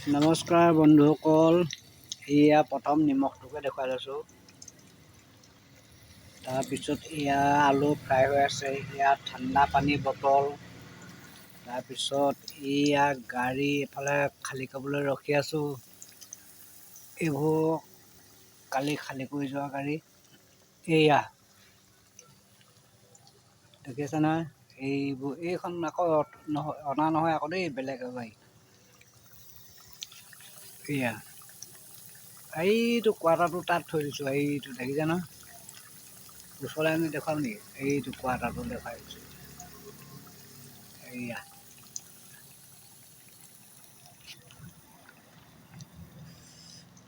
নমস্কাৰ বন্ধুসকল, এয়া প্ৰথম নিমখটোকে দেখুৱাই লৈছোঁ। তাৰপিছত এয়া আলু ফ্ৰাই হৈ আছে, এয়া ঠাণ্ডা পানী বটল। তাৰপিছত এয়া গাড়ী এফালে খালী কৰিবলৈ ৰখি আছোঁ। এইবোৰ কালি খালী কৰি যোৱা গাড়ী। এয়া দেখিছে নহয়, এইখন আকৌ অনা নহয় আকৌ দেই, বেলেগ গাড়ী। এয়া এইটো কোৱাৰ্টাৰটো তাত থৈ দিছোঁ, এইটো দেখিছে নহয়। ওচৰলৈ আনি দেখুৱাম নেকি? এইটো কোৱাৰ্টাৰটো দেখাই দিছোঁ। এয়া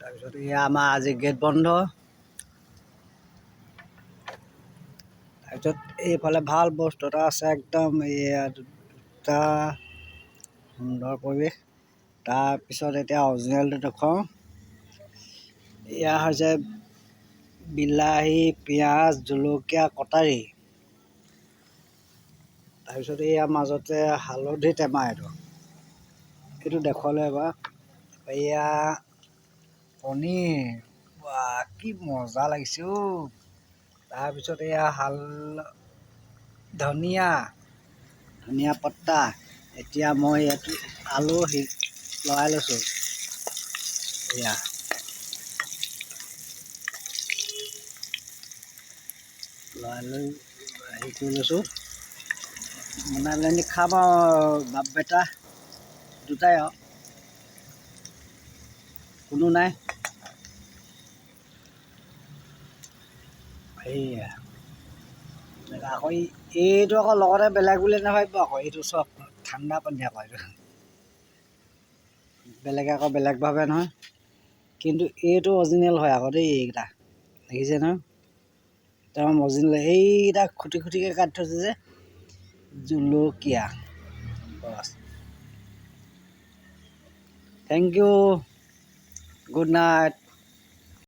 তাৰপিছত এয়া আমাৰ আজি গেট বন্ধ। তাৰপিছত এইফালে ভাল বস্তু এটা আছে, একদম এয়া দুটা সুন্দৰ পৰিৱেশ। তাৰপিছত এতিয়া অৰিজিনেলটো দেখুৱাওঁ। এয়া হৈছে বিলাহী, পিঁয়াজ, জলকীয়া কটাৰী। তাৰপিছত এয়া মাজতে হালধি টেমা, এইটো দেখুৱালোঁ এবাৰ। এয়া পনীৰ, কি মজা লাগিছে অ'। তাৰপিছত এয়া ধনিয়া পত্তা। এতিয়া মই ইয়াত আলু লৰাই লৈছোঁ। এয়া লৰাই লৈ হেৰি কৰি লৈছোঁ, বনাই মেলি খাম আৰু বাপ বেটা দুটাই আৰু, কোনো নাই। এইয়া আকৌ এইটো আকৌ লগতে বেলেগ বুলি নাভাবিব আকৌ, এইটো চব ঠাণ্ডা পানী আকৌ, এইটো বেলেগে আকৌ বেলেগ ভাবে নহয়। কিন্তু এইটো অৰিজিনেল হয় আকৌ দেই, এইকেইটা দেখিছে নহয়, একদম অৰিজিনেল। এইকেইটা খুটি খুটিকৈ কাটি থৈছে যে জলকীয়া, বছ। Thank you, good night.